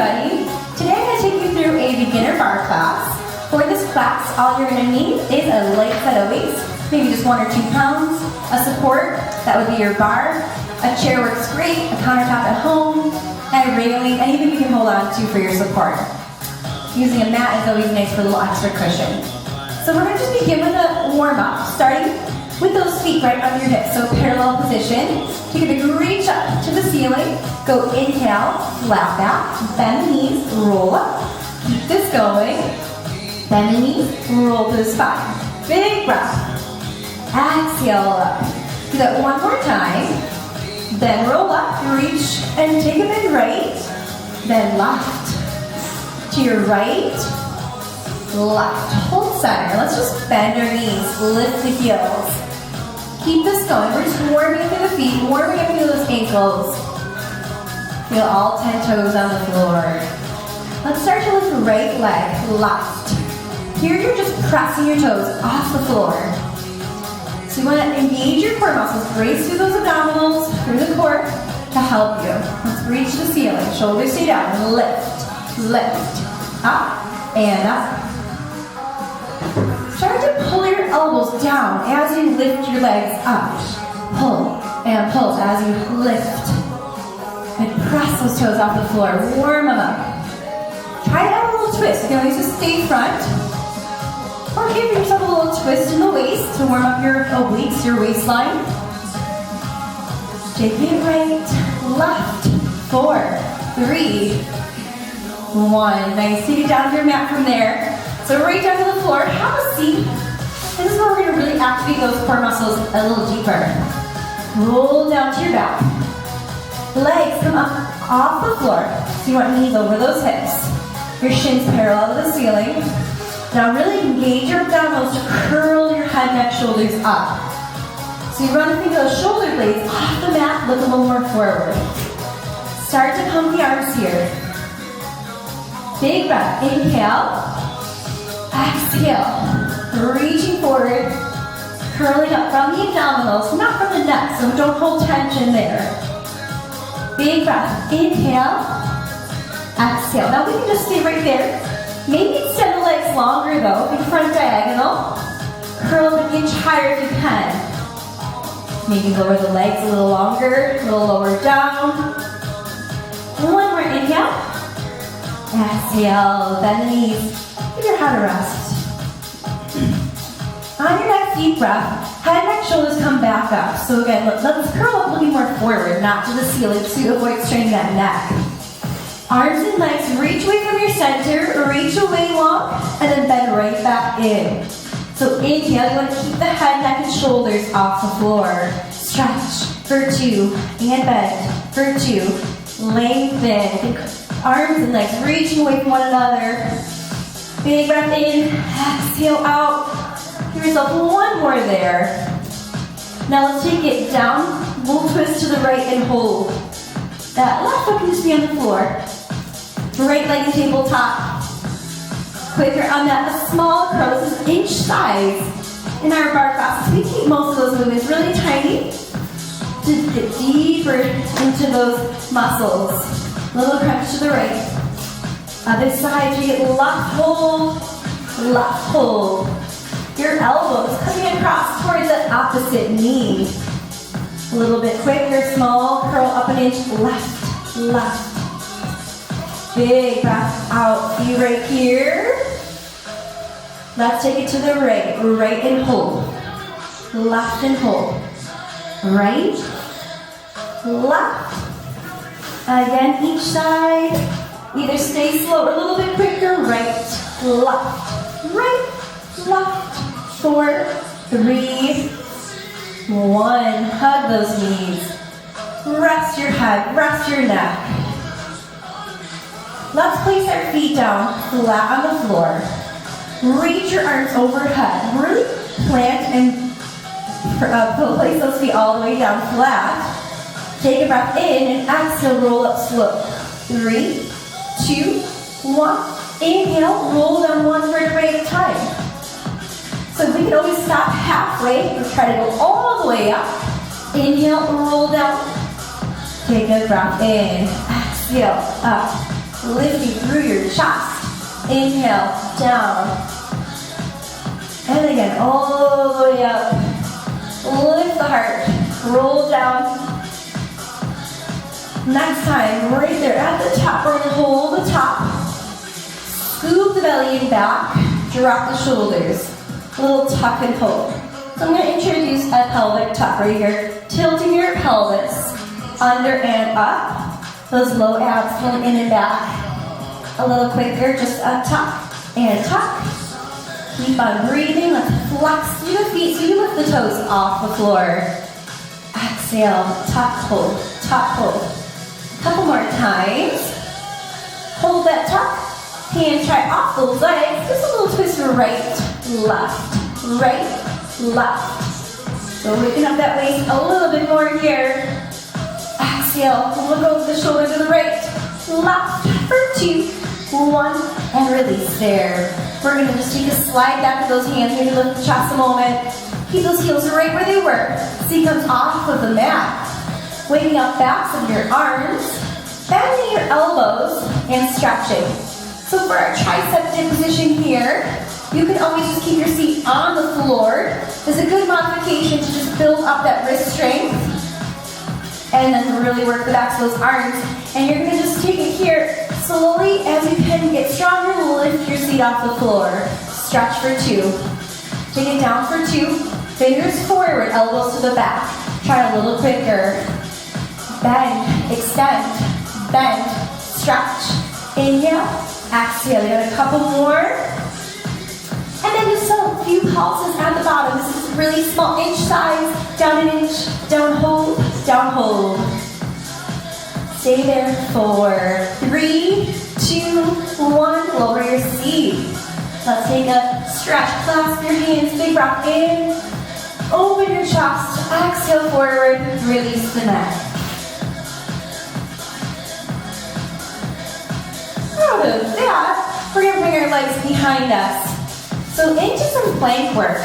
everybody. Today I'm going to take you through a beginner bar class. For this class, all you're going to need is a light set of weights, maybe just 1 or 2 pounds, a support, that would be your bar, a chair works great, a countertop at home, and a railing, anything you can hold on to for your support. Using a mat is always nice for a little extra cushion. So we're going to just begin with a warm-up, starting with those feet right under your hips, so parallel position. Take a big reach up to the ceiling. Go inhale, flat back, bend the knees, roll up. Keep this going. Bend the knees, roll to the spine. Big breath. Exhale up. Do that one more time. Then roll up, reach, and take a big right. Then left. To your right, left. Hold center. Let's just bend our knees, lift the heels. Keep this going. We're just warming up through the feet, warming up through those ankles. Feel all 10 toes on the floor. Let's start to lift right leg, left. Here you're just pressing your toes off the floor. So you want to engage your core muscles, brace through those abdominals, through the core to help you. Let's reach the ceiling, shoulders stay down, lift, lift, up, and up. Start to pull your elbows down as you lift your legs up. Pull and pull as you lift. And press those toes off the floor. Warm them up. Try to add a little twist. You can always just stay front. Or give yourself a little twist in the waist to warm up your obliques, your waistline. Take it right, left, 4, 3, 1. Nice. Take it down to your mat from there. So right down to the floor, have a seat. This is where we're going to really activate those core muscles a little deeper. Roll down to your back. Legs come up off the floor. So you want knees over those hips. Your shins parallel to the ceiling. Now really engage your abdominals to curl your head, neck, shoulders up. So you want to think of those shoulder blades off the mat, look a little more forward. Start to pump the arms here. Big breath. Inhale. Exhale, reaching forward, curling up from the abdominals, not from the neck, so don't hold tension there. Big breath, inhale, exhale. Now we can just stay right there. Maybe extend the legs longer though, in front diagonal. Curl them an inch higher if you can. Maybe lower the legs a little longer, a little lower down. One more inhale, exhale, bend the knees. Give your head a rest. On your next deep breath, head, neck, shoulders come back up. So again, let's curl up looking more forward, not to the ceiling, to avoid straining that neck. Arms and legs reach away from your center, reach away long, and then bend right back in. So inhale, you want to keep the head, neck, and shoulders off the floor. Stretch for 2, and bend for 2. Lengthen. Arms and legs reaching away from one another. Big breath in, exhale out. Give yourself one more there. Now let's take it down. We'll twist to the right and hold. That left foot can just be on the floor. Right leg and tabletop. Quicker on that. A small curl. This is inch size in our bar classes. We keep most of those movements really tiny to get deeper into those muscles. Little crunch to the right. Other side, you get left hold, left hold. Your elbows coming across towards the opposite knee. A little bit quicker, small, curl up an inch, left, left. Big breath out, feet right here. Let's take it to the right, right and hold. Left and hold. Right, left. Again, each side. Either stay slow or a little bit quicker. Right, left, 4, 3, 1. Hug those knees. Rest your head, rest your neck. Let's place our feet down flat on the floor. Reach your arms overhead. Really plant and place those feet all the way down flat. Take a breath in and exhale, roll up slow. 3, 2, 1. Inhale, roll down one vertebrae at a time. So we can always stop halfway or try to go all the way up. Inhale, roll down. Take a breath in. Exhale, up. lifting through your chest. Inhale, down. And again, all the way up. Lift the heart, roll down. Next time, right there at the top, we're gonna hold the top. Scoop the belly in back, drop the shoulders. A little tuck and pull. So I'm gonna introduce a pelvic chopper here. Tilting your pelvis, under and up. Those low abs pulling in and back. A little quicker, just a tuck and tuck. Keep on breathing. Let's flex through the feet so you lift the toes off the floor. Exhale, tuck, hold, tuck, hold. A couple more times. Hold that tuck. Hands try off the legs. Just a little twist right, left, left. So waking up that waist a little bit more here. Exhale, look over the shoulder to the right, left for 2, 1, and release there. We're gonna just take a slide back with those hands. Maybe lift the chest a moment. Keep those heels right where they were. Seat comes off of the mat. Waking up backs of your arms, bending your elbows, and stretching. So for our tricep dip position here, you can always just keep your seat on the floor. It's a good modification to just build up that wrist strength. And then really work the backs of those arms. And you're gonna just take it here slowly as you can get stronger. Lift your seat off the floor. Stretch for 2. Take it down for 2. Fingers forward, elbows to the back. Try a little quicker. Bend, extend, bend, stretch. Inhale, exhale. You got a couple more. And then just a few pulses at the bottom. This is really small, inch size. Down an inch, down hold, down hold. Stay there for 3, 2, 1. Lower your seat. Let's take a stretch. Clasp your hands. Big breath in. Open your chest. Exhale forward. Release the neck. Out of that, we're going to bring our legs behind us. So into some plank work.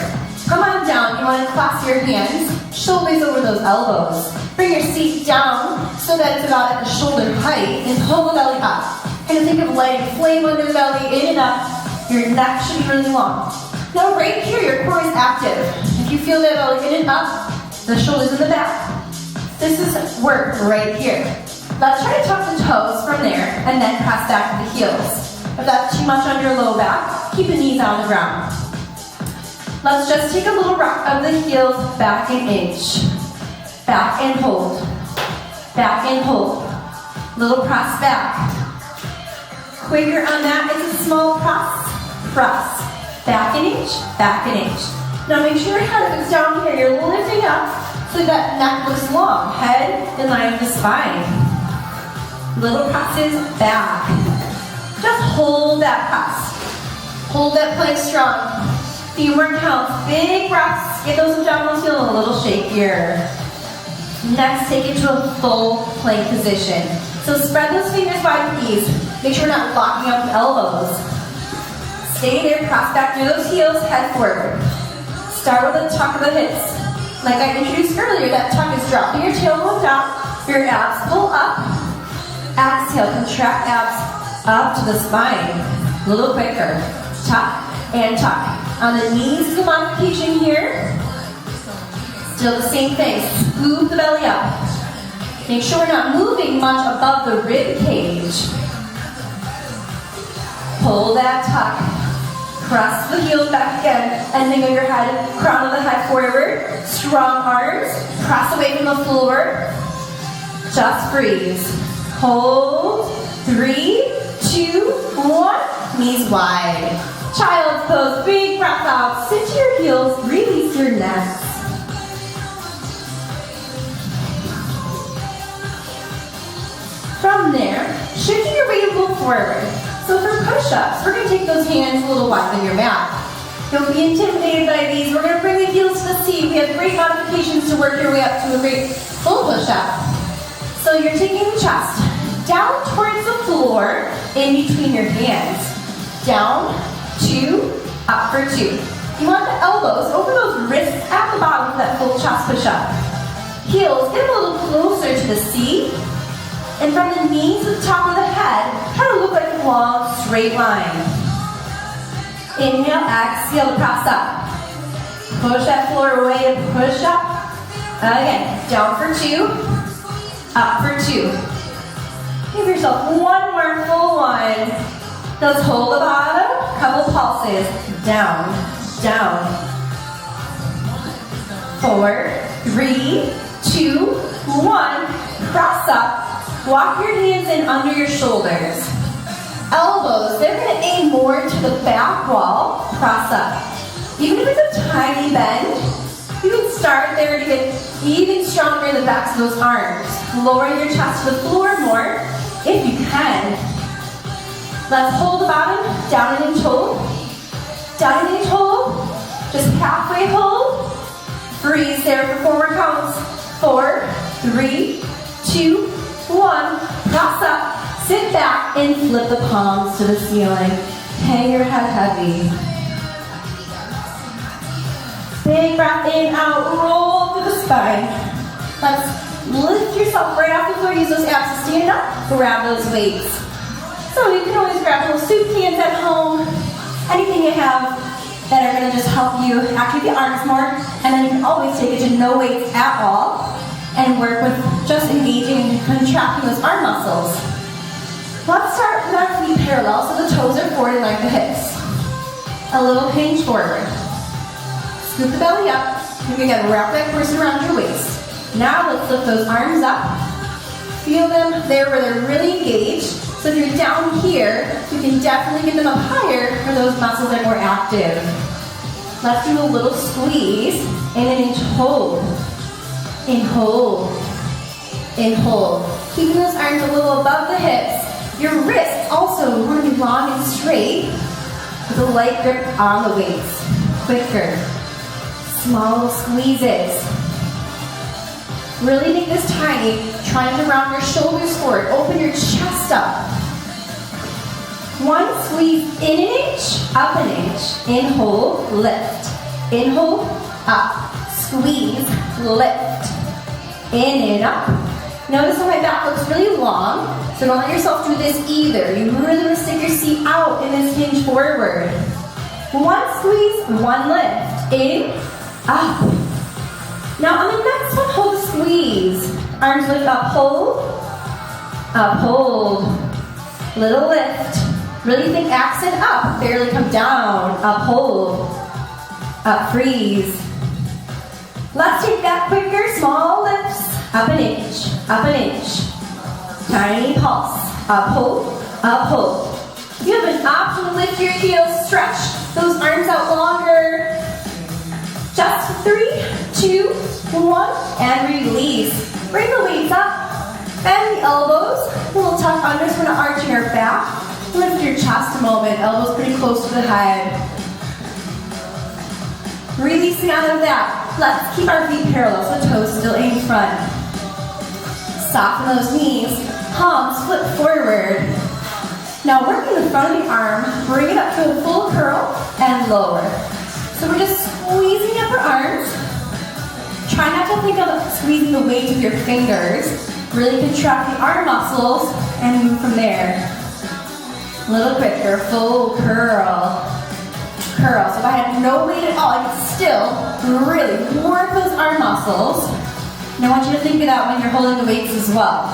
Come on down. You want to clasp your hands, shoulders over those elbows. Bring your seat down so that it's about at the shoulder height and pull the belly up. Kind of think of lighting flame under the belly, in and up. Your neck should be really long. Now right here, your core is active. If you feel that belly in and up, the shoulders in the back, this is work right here. Let's try to tuck the toes from there and then press back to the heels. If that's too much on your low back, keep the knees on the ground. Let's just take a little rock of the heels, back and inch. Back and hold. Back and hold. Little press back. Quicker on that, it's a small press. Press. Back and inch, back and inch. Now make sure your head is down here. You're lifting up so that neck looks long. Head in line with the spine. Little presses back. Just hold that press. Hold that plank strong. Few more counts. Big breaths. Get those abdominals feeling a little shakier. Next, take it to a full plank position. So spread those fingers wide with ease. Make sure we're not locking up the elbows. Stay there. Press back through those heels. Head forward. Start with a tuck of the hips. Like I introduced earlier, that tuck is dropping your tailbone down. Your abs pull up. Exhale. Contract abs up to the spine. A little quicker. Tuck and tuck. On the knees is the modification here. Still the same thing. Scoop the belly up. Make sure we're not moving much above the rib cage. Pull that tuck. Press the heels back again. Ending of your head. Crown of the head forward. Strong arms. Press away from the floor. Just breathe. Hold. 3, 2, 1. Knees wide. Child's pose. Big breath out. Sit to your heels. Release your neck. From there, shifting your weight a little forward. So for push-ups, we're going to take those hands a little wide on your mat. Don't be intimidated by these. We're going to bring the heels to the seat. We have great modifications to work your way up to a great full push-up. So you're taking the chest down towards the floor, in between your hands. Down, 2, up for 2. You want the elbows over those wrists at the bottom for that full chest push-up. Heels, get a little closer to the seat. And from the knees to the top of the head, kind of look like a long, straight line. Inhale, exhale to press up. Push that floor away and push up. Again, down for 2, up for 2. Give yourself one more full one. Let's hold the bottom, couple pulses. Down, down. 4, 3, 2, 1. Press up. Walk your hands in under your shoulders. Elbows, they're going to aim more to the back wall. Press up. Even if it's a tiny bend, you can start there to get even stronger in the backs of those arms. Lower your chest to the floor more, if you can. Let's hold the bottom, down an inch hold. Down an inch hold. Just halfway hold. Freeze there for 4 counts. 4, 3, 2, 1. Press up, sit back, and flip the palms to the ceiling. Hang your head heavy. Big breath in, out, roll through the spine. Let's lift yourself right off the floor. Use those abs to stand up. Grab those weights. So you can always grab little soup cans at home. Anything you have that are going to just help you activate the arms more. And then you can always take it to no weights at all and work with just engaging and contracting those arm muscles. Let's start with our feet parallel so the toes are forward and like the hips. A little hinge forward. Scoop the belly up. You can again wrap that person around your waist. Now let's lift those arms up. Feel them there where they're really engaged. So if you're down here, you can definitely get them up higher where those muscles are more active. Let's do a little squeeze and an inch hold. In hold. In hold. Keeping those arms a little above the hips. Your wrists also want to be long and straight with a light grip on the weights. Quicker. Small squeezes. Really make this tiny. Trying to round your shoulders forward. Open your chest up. 1 squeeze in an inch, up an inch. In, hold, lift. In, hold, up. Squeeze, lift. In and up. Notice how my back looks really long, so don't let yourself do this either. You really want to stick your seat out in this hinge forward. 1 squeeze, 1 lift. In, up. Now on the next one, hold the squeeze. Arms lift up, hold. Up, hold. Little lift. Really think accent up. Barely come down. Up, hold. Up, freeze. Let's take that quicker. Small lifts. Up an inch. Up an inch. Tiny pulse. Up, hold. Up, hold. You have an option to lift your heels. Stretch those arms out longer. Just 3, 2, 1, and release. Bring the weights up. Bend the elbows. A little tuck under, so we're not arching our back. Lift your chest a moment. Elbows pretty close to the head. Releasing out of that. Let's keep our feet parallel, so toes still in front. Soften those knees. Palms flip forward. Now working the front of the arm, bring it up to a full curl and lower. So we're just squeezing up our arms. Try not to think of squeezing the weight with your fingers. Really contract the arm muscles and move from there. A little quicker, full curl. Curl. So if I had no weight at all, I could still really work those arm muscles. And I want you to think of that when you're holding the weights as well.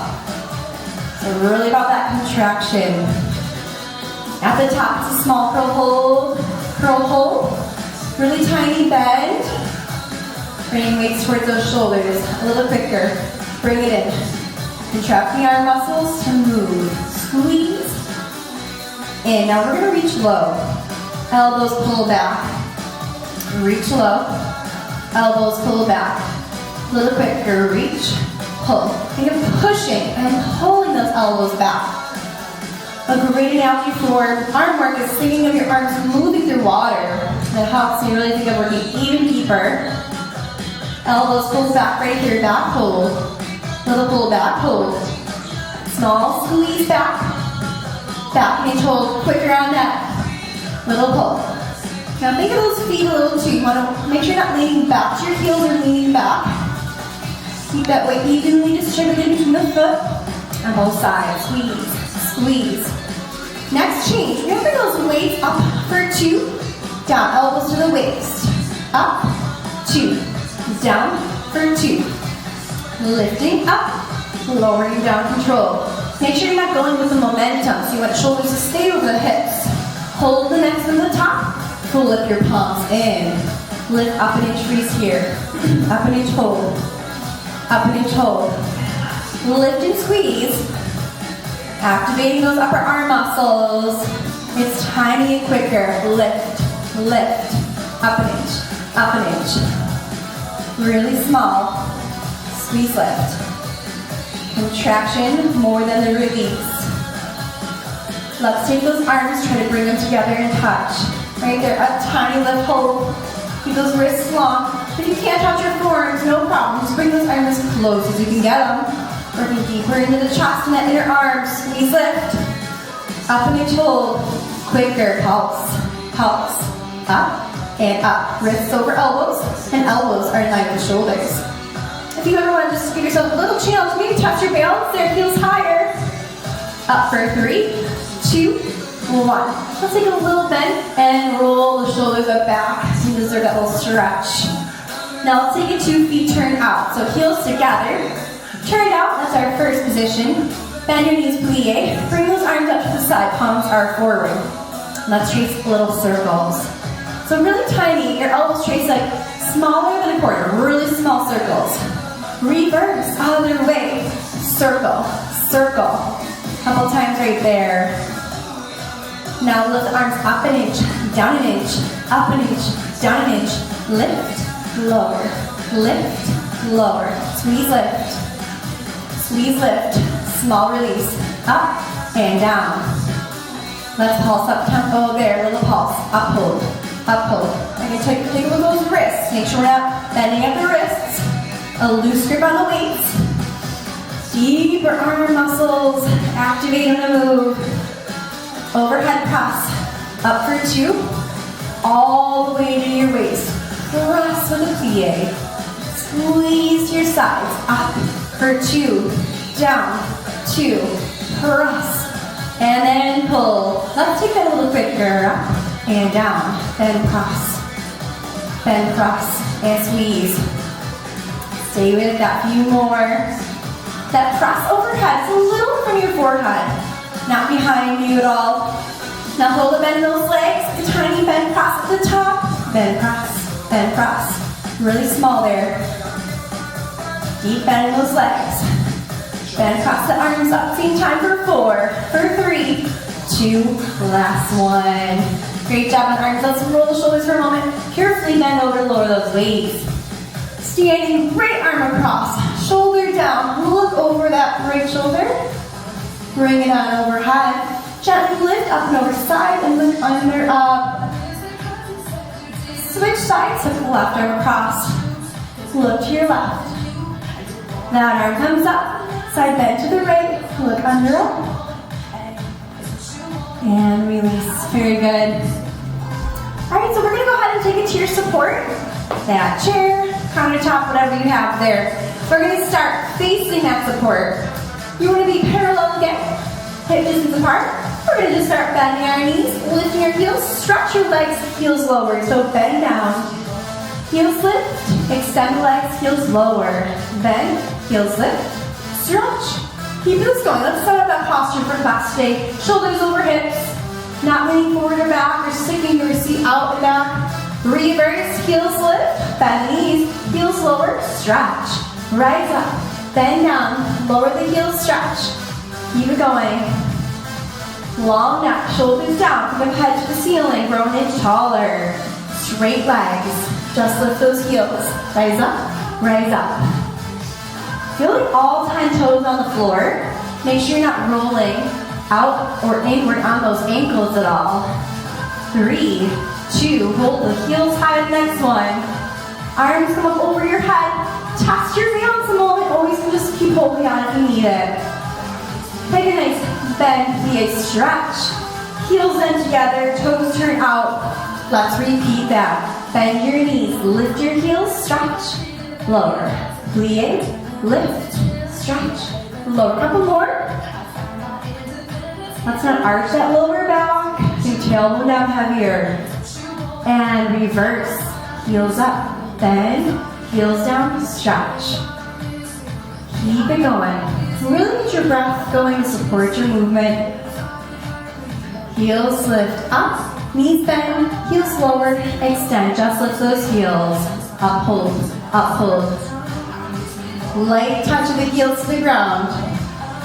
So really about that contraction. At the top, it's a small curl hold. Curl hold. Really tiny bend. Bringing weights towards those shoulders. A little quicker. Bring it in. Contract the arm muscles to move. Squeeze. And now we're going to reach low. Elbows pull back. Reach low. Elbows pull back. A little quicker. Reach. Pull. Think of pushing and pulling those elbows back. A great analogy for arm work is thinking of your arms moving through water. That helps you really think of working even deeper. Elbows pull back right here, back hold. Little pull back, hold. Small squeeze back. Back hinge hold, quicker on that. Little pull. Now think of those feet a little too. You want to make sure you're not leaning back to your heels or leaning back. Keep that weight evenly distributed between the foot on both sides. Squeeze, squeeze. Next change, we're gonna bring those weights up for 2, down, elbows to the waist. Up, 2, down for 2. Lifting up, lowering down, control. Make sure you're not going with the momentum, so you want shoulders to stay over the hips. Hold the neck from the top, pull up your palms in. Lift up an inch, freeze here. Up an inch, hold. Up an inch, hold. Lift and squeeze. Activating those upper arm muscles. It's tiny and quicker. Lift, lift. Up an inch, up an inch. Really small. Squeeze, lift. Contraction more than the release. Let's take those arms, try to bring them together and touch. Right there, a tiny lift, hold. Keep those wrists long. If you can't touch your forearms, no problem. Just bring those arms as close as you can get them. Working deeper into the chest and that inner arm. Squeeze, lift. Up an inch, hold. Quicker, pulse, pulse. Up and up. Wrists over elbows, and elbows are in line with shoulders. If you ever want to just give yourself a little challenge, maybe touch your balance there, heels higher. Up for 3, 2, 1. Let's take a little bend and roll the shoulders up back. You deserve that little stretch. Now let's take it 2 feet, turn out. So heels together. Turn out, that's our first position. Bend your knees, plie. Bring those arms up to the side, palms are forward. Let's trace little circles. So really tiny, your elbows trace like smaller than a quarter, really small circles. Reverse, other way. Circle, circle. Couple times right there. Now lift the arms up an inch, down an inch, up an inch, down an inch. Lift, lower, lift, lower. Squeeze, lift. Squeeze, lift. Small release. Up and down. Let's pulse up tempo there. Little pulse. Up, hold. Up, hold. I'm going to take a look at those wrists. Make sure we're not bending at the wrists. A loose grip on the weights. Deeper arm muscles. Activate on the move. Overhead press. Up for 2. All the way to your waist. Press with a plie. Squeeze to your sides. Up for 2. Down. 2. Press. And then pull. Let's take that a little quicker. Up and down. Then press. Then press. And squeeze. Stay with that few more. That press overhead is a little from your forehead. Not behind you at all. Now hold and bend those legs. A tiny bend press at the top. Bend press. Bend press. Really small there. Deep bend in those legs. Bend cross the arms up. Same time for 4, for 3, 2, last one. Great job on arms. Let's roll the shoulders for a moment. Carefully bend over to lower those weights. Standing, right arm across, shoulder down. Look over that right shoulder. Bring it on overhead. Gently lift up and over side and lift under up. Switch sides, hook the left arm across. Look to your left. That arm comes up. Side bend to the right. Look under up. And release. Very good. Alright, so we're going to go ahead and take it to your support. That chair, countertop, whatever you have there. We're going to start facing that support. You want to be parallel again. Hip distance apart. We're going to just start bending our knees, lifting your heels, stretch your legs, heels lower. So bend down. Heels lift, extend the legs, heels lower. Bend, heels lift, stretch. Keep this going. Let's set up that posture for class today. Shoulders over hips. Not leaning forward or back. Or sticking your seat out and back. Reverse, heels lift. Bend the knees, heels lower, stretch. Rise up, bend down, lower the heels, stretch. Keep it going. Long neck, shoulders down, from the head to the ceiling. Grow an inch taller. Straight legs. Just lift those heels. Rise up, rise up. Feeling all 10 toes on the floor. Make sure you're not rolling out or inward on those ankles at all. 3, 2, hold the heels high the next one. Arms come up over your head. Test your balance a moment. Always can just keep holding on if you need it. Take a nice bend, plie, stretch. Heels in together, toes turn out. Let's repeat that. Bend your knees, lift your heels, stretch. Lower, plie, lift, stretch. Lower, couple more. Let's not arch that lower back. Your tailbone down heavier. And reverse. Heels up. Bend. Heels down. Stretch. Keep it going. Really get your breath going to support your movement. Heels lift up. Knees bend. Heels forward. Extend. Just lift those heels. Up, hold. Up, hold. Light touch of the heels to the ground.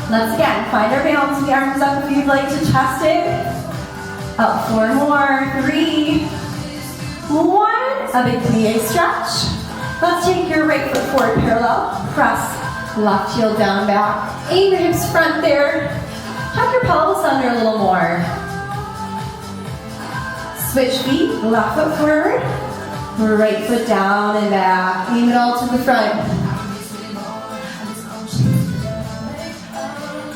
Let's again find our balance with the arms up if you'd like to test it. Up, 4 more. 3, 1. A big plie stretch. Let's take your right foot forward parallel. Press left heel down back. Aim your hips front there. Tuck your pelvis under a little more. Switch feet. Left foot forward. Right foot down and back. Aim it all to the front.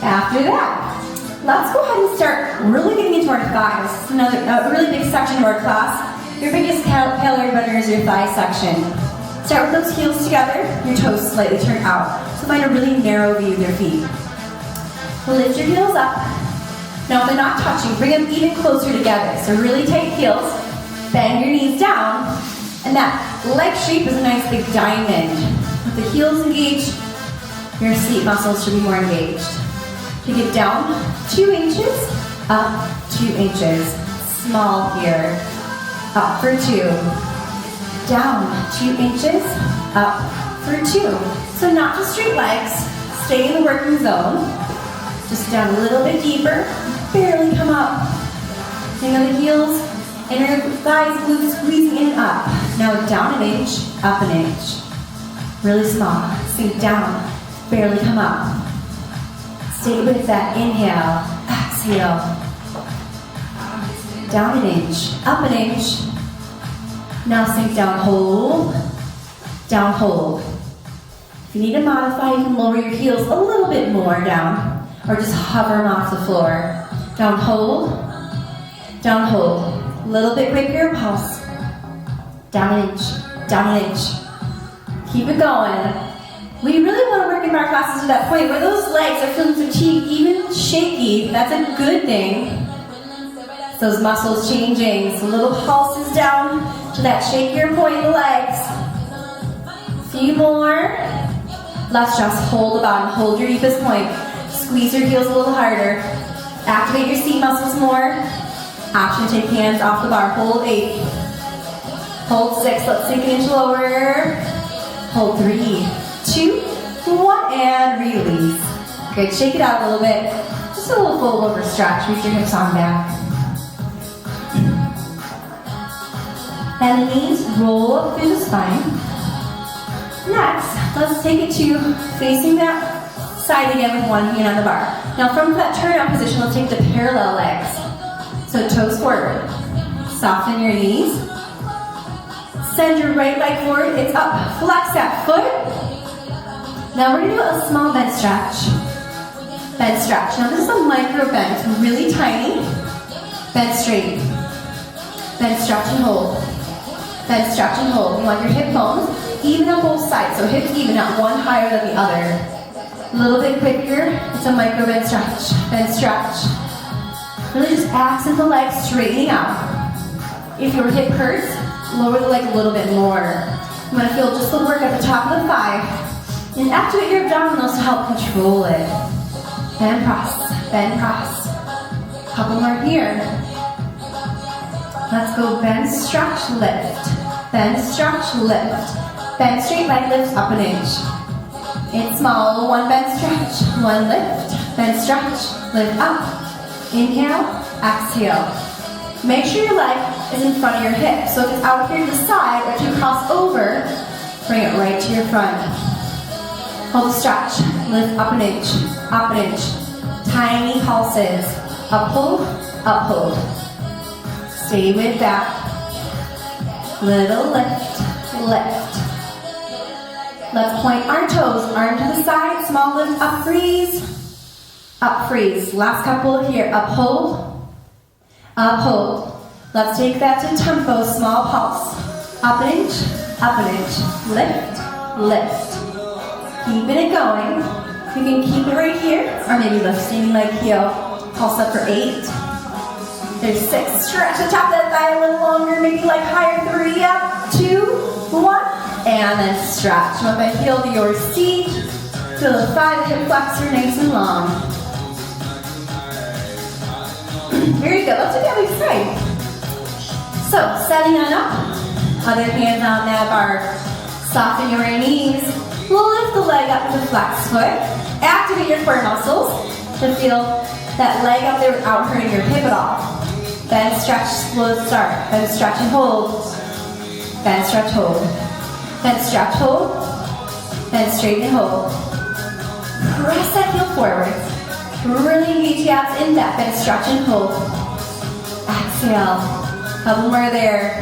After that, let's go ahead and start really getting into our thighs. This is another really big section of our class. Your biggest calorie burner is your thigh section. Start with those heels together, your toes slightly turned out. So find a really narrow view of your feet. Lift your heels up. Now if they're not touching, bring them even closer together. So really tight heels, bend your knees down, and that leg shape is a nice big diamond. With the heels engaged, your seat muscles should be more engaged. Take it down 2 inches, up 2 inches. Small here. Up for 2. Down 2 inches, up for 2. So not just straight legs, stay in the working zone. Just down a little bit deeper, barely come up. Hang on the heels, inner thighs, glutes squeezing in and up. Now down an inch, up an inch. Really small, sink down, barely come up. Stay with that, inhale, exhale. Down an inch, up an inch. Now sink down, hold, down, hold. If you need to modify, you can lower your heels a little bit more down, or just hover them off the floor. Down, hold, down, hold. A little bit quicker, pulse. Down an inch, down an inch. Keep it going. We really want to work in our classes to that point where those legs are feeling fatigued, even shaky. That's a good thing. Those muscles changing. So little pulses down to that shakier point in the legs. Few more. Let's just hold the bottom. Hold your deepest point. Squeeze your heels a little harder. Activate your seat muscles more. Option to take hands off the bar. Hold 8. Hold 6. Let's sink an inch lower. Hold 3, 2, 1, and release. Good. Shake it out a little bit. Just a little fold over stretch. Reach your hips on back. And the knees roll up through the spine. Next, let's take it to facing that side again with one hand on the bar. Now from that turn-out position, let's take the parallel legs. So toes forward. Soften your knees. Send your right leg forward. It's up. Flex that foot. Now we're going to do a small bend stretch. Bend stretch. Now this is a micro bend. It's really tiny. Bend straight. Bend stretch and hold. Bend stretch and hold. You want your hip bones even on both sides. So hips even, not one higher than the other. A little bit quicker. It's a micro bend stretch. Bend stretch. Really just accent the legs straightening out. If your hip hurts, lower the leg a little bit more. You want to feel just the work at the top of the thigh. And activate your abdominals to help control it. Bend, press. Bend, press. Couple more here. Let's go bend, stretch, lift. Bend, stretch, lift. Bend, straight leg lift, up an inch. It's small. 1 bend, stretch. 1 lift. Bend, stretch, lift up. Inhale, exhale. Make sure your leg is in front of your hip. So if it's out here to the side or to cross over, bring it right to your front. Hold the stretch. Lift up an inch. Up an inch. Tiny pulses. Up, hold, up, hold. Stay with that. Little lift, lift. Let's point our toes. Arm to the side. Small lift. Up, freeze. Up, freeze. Last couple here. Up, hold. Up, hold. Let's take that to tempo, small pulse. Up an inch, lift, lift. Keeping it going. You can keep it right here, or maybe lift standing leg heel. Pulse up for 8. There's 6. Stretch the top of that thigh a little longer, maybe like higher. 3, up, 2, 1. And then stretch. Move that heel to your seat. Feel the thigh, the hip flexor, nice and long. Very good. Let's do the other side. So, setting on up. Other hands on that bar. Soften your knees. Lift the leg up with the flex foot. Activate your core muscles to feel that leg up there without hurting your hip at all. Then stretch, slow start. Then stretch and hold. Then stretch, hold. Then stretch, hold. Then straighten and hold. Press that heel forward. Really engage the abs in depth. Then stretch and hold. Exhale. Couple more there.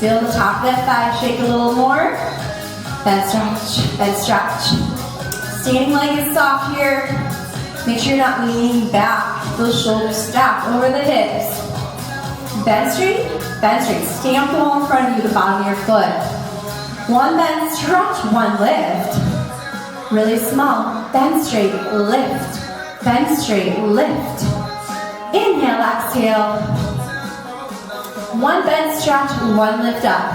Feel the top of that thigh shake a little more. Then stretch. Then stretch. Standing leg is soft here. Make sure you're not leaning back. Those shoulders stack over the hips. Bend straight, bend straight. Stamp the wall in front of you, the bottom of your foot. 1 bend, stretch, 1 lift. Really small. Bend straight, lift. Bend straight, lift. Inhale, exhale. 1 bend, stretch, 1 lift up.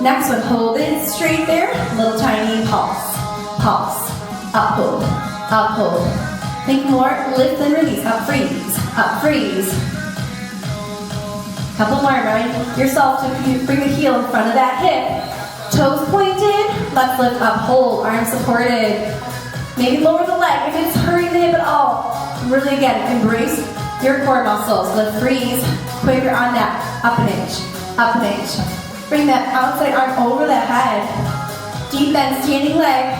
Next one, hold it straight there. Little tiny pulse. Pulse. Up, hold. Up, hold. Think more, lift and release. Up, freeze. Up, freeze. Couple more, remind yourself to bring the heel in front of that hip. Toes pointed, let's lift up, hold, arms supported. Maybe lower the leg if it's hurting the hip at all. Really again, embrace your core muscles. Lift, freeze, quicker on that. Up an inch, up an inch. Bring that outside arm over the head. Deep bend, standing leg.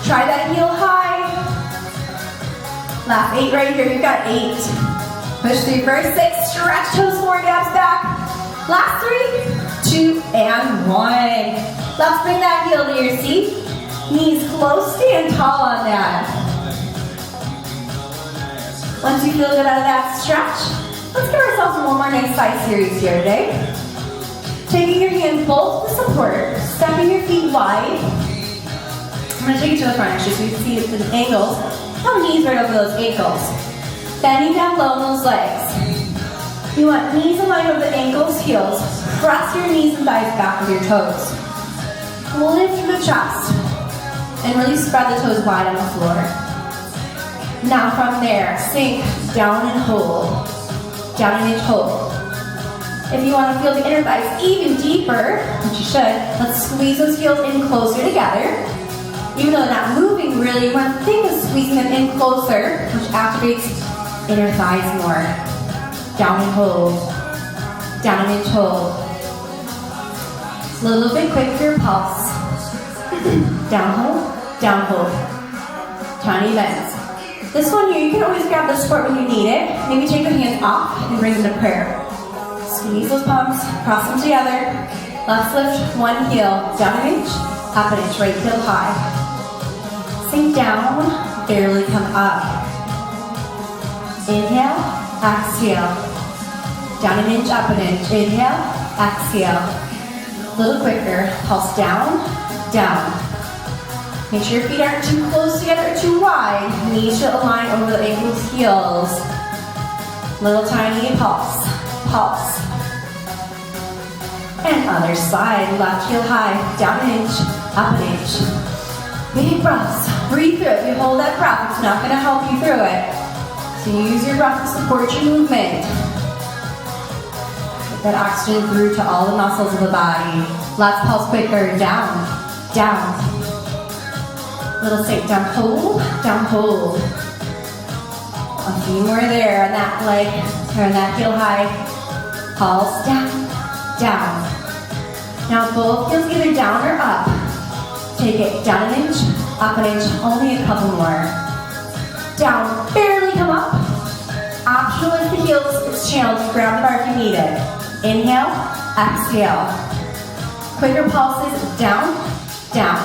Try that heel high. Last 8 right here, you've got 8. Push through for 6, stretch toes forward, abs back. Last 3, 2, and 1. Let's bring that heel to your seat. Knees close, stand tall on that. Once you feel good out of that stretch, let's give ourselves one more nice side series here today. Taking your hands both to support, stepping your feet wide. I'm going to take it to the front actually so you can see the angles. Come knees right over those ankles. Bending down low on those legs. You want knees in line over the ankles, heels. Press your knees and thighs back with your toes. Lift through the chest. And really spread the toes wide on the floor. Now from there, sink down and hold. Down and inch hold. If you want to feel the inner thighs even deeper, which you should, let's squeeze those heels in closer together. Even though they're not moving really, you want to think of squeezing them in closer, which activates inner thighs more. Down and hold. Down and inch hold. A little bit quicker pulse. Down hold. Down hold. Tiny bends. This one here, you can always grab the support when you need it. Maybe take your hands off and bring them to prayer. Squeeze those palms, cross them together. Let's lift one heel, down an inch, up an inch, right heel high. Sink down, barely come up. Inhale, exhale. Down an inch, up an inch. Inhale, exhale. A little quicker. Pulse down, down. Make sure your feet aren't too close together or too wide. Knees should align over the ankles, heels. Little tiny pulse, pulse. And other side, left heel high, down an inch, up an inch. Big breaths, breathe through it. If you hold that breath, it's not going to help you through it. So use your breath to support your movement. Get that oxygen through to all the muscles of the body. Let's pulse quicker, down, down. Little sink, down, hold, down, hold. A few more there on that leg, or on that heel high. Pulse, down, down. Now both heels either down or up. Take it down an inch, up an inch, only a couple more. Down, barely come up. Optional if the heels, it's challenged, grab the bar if you need it. Inhale, exhale. Quicker pulses, down, down.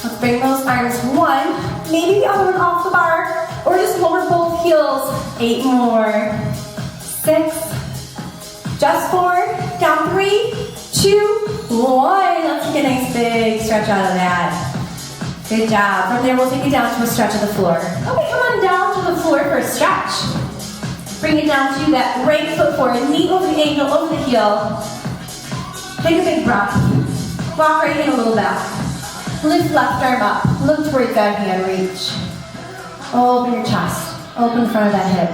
Let's bring those arms one, maybe the other one off the bar, or just lower both heels. 8 more. 6, just 4, down 3, 2, 1. Let's take a nice big stretch out of that. Good job. From there, we'll take it down to a stretch of the floor. Okay, come on down to the floor for a stretch. Bring it down to that right foot forward, knee over the ankle, over the heel. Take a big breath. Walk right in a little back. Lift left arm up. Look towards that hand reach. Open your chest. Open the front of that hip.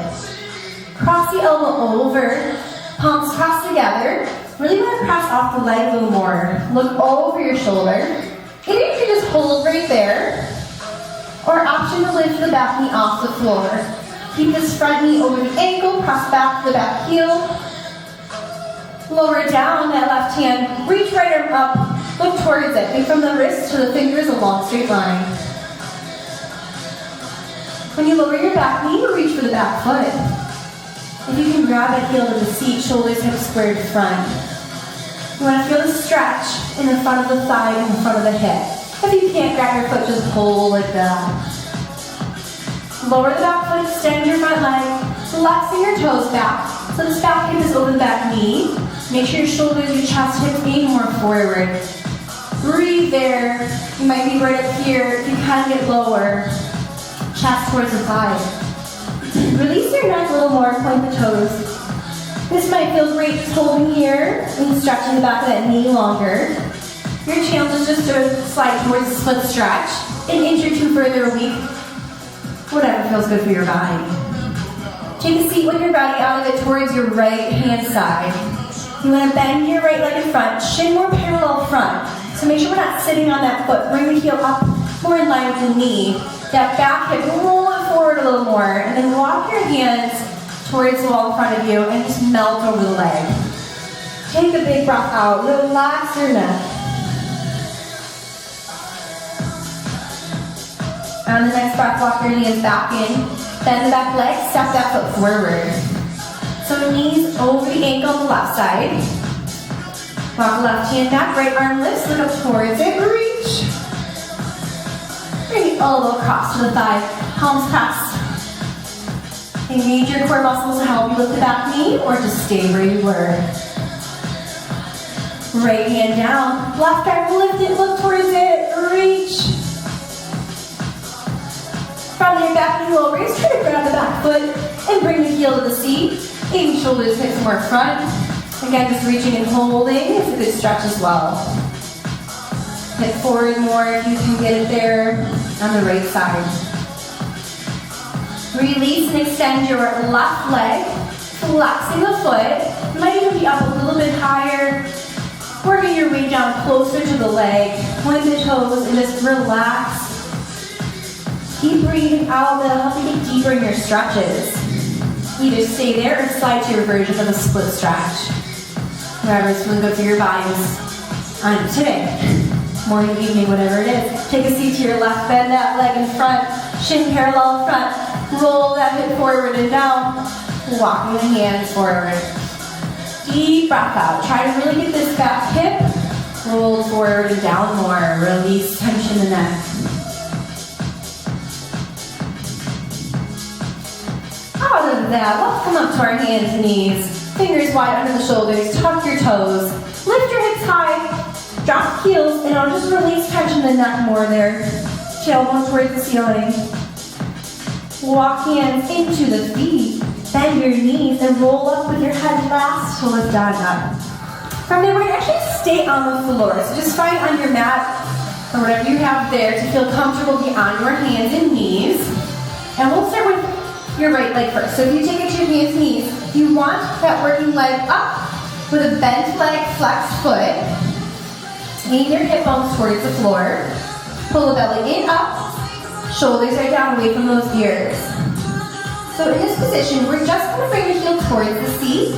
Cross the elbow over. Palms cross together. Really want to press off the leg a little more. Look over your shoulder. Either you can just hold right there, or option to lift the back knee off the floor. Keep this front knee over the ankle, press back to the back heel. Lower down that left hand, reach right arm up, look towards it. And from the wrist to the fingers, a long straight line. When you lower your back knee, reach for the back foot. If you can grab that heel to the seat, shoulders hips squared front. You want to feel the stretch in the front of the thigh and the front of the hip. If you can't grab your foot, just hold like that. Lower the back foot, extend your front leg, flexing your toes back. So this back hip is over the back knee. Make sure your shoulders, your chest, hips aim more forward. Breathe there. You might be right up here. You can get lower. Chest towards the thigh. Release your neck a little more, point the toes. This might feel great just holding here and stretching the back of that knee longer. Your challenge is just to slide towards a split stretch, an inch or two further a week, whatever feels good for your body. Take a seat when you're ready out of it towards your right hand side. You want to bend your right leg in front, shin more parallel front. So make sure we're not sitting on that foot. Bring the heel up more in line with the knee. That back hip, roll it forward a little more, and then walk your hands towards the wall in front of you and just melt over the leg. Take a big breath out. Relax your neck. On the next breath, walk your knees back in. Bend the back leg, step that foot forward. So knees over the ankle on the left side. Walk the left hand back, right arm lifts, look up towards it, reach. Bring the elbow across to the thigh, palms pressed. Engage your core muscles to help you lift the back knee, or just stay where you were. Right hand down, left arm lift it, look towards it, reach. From your back knee will raise, try to grab the back foot and bring the heel to the seat. Aim shoulders, hips more front. Again, just reaching and holding. It's a good stretch as well. Hip forward more if you can get it there on the right side. Release and extend your left leg, flexing the foot. You might even be up a little bit higher. Working your way down closer to the leg. Point the toes and just relax. Keep breathing out. That'll help you get deeper in your stretches. Either stay there or slide to your version of a split stretch. Whatever's feeling good for your bodies on today. Morning, evening, whatever it is. Take a seat to your left, bend that leg in front, shin parallel front. Roll that hip forward and down. Walking the hands forward. Deep breath out. Try to really get this back hip. Roll forward and down more. Release tension in the neck. Out of that, let's come up to our hands and knees. Fingers wide under the shoulders. Tuck your toes. Lift your hips high. Drop heels, and I'll just release tension in the neck more there. Tailbone towards the ceiling. Walk hands into the feet. Bend your knees and roll up with your head last to lift on up. From there, we're going to actually stay on the floor. So just find on your mat or whatever you have there to feel comfortable beyond your hands and knees. And we'll start with your right leg first. So if you take it to your hands and knees, you want that working leg up with a bent leg, flexed foot. Lean your hip bones towards the floor. Pull the belly in, up. Shoulders are down, away from those ears. So in this position, we're just going to bring the heel towards the seat,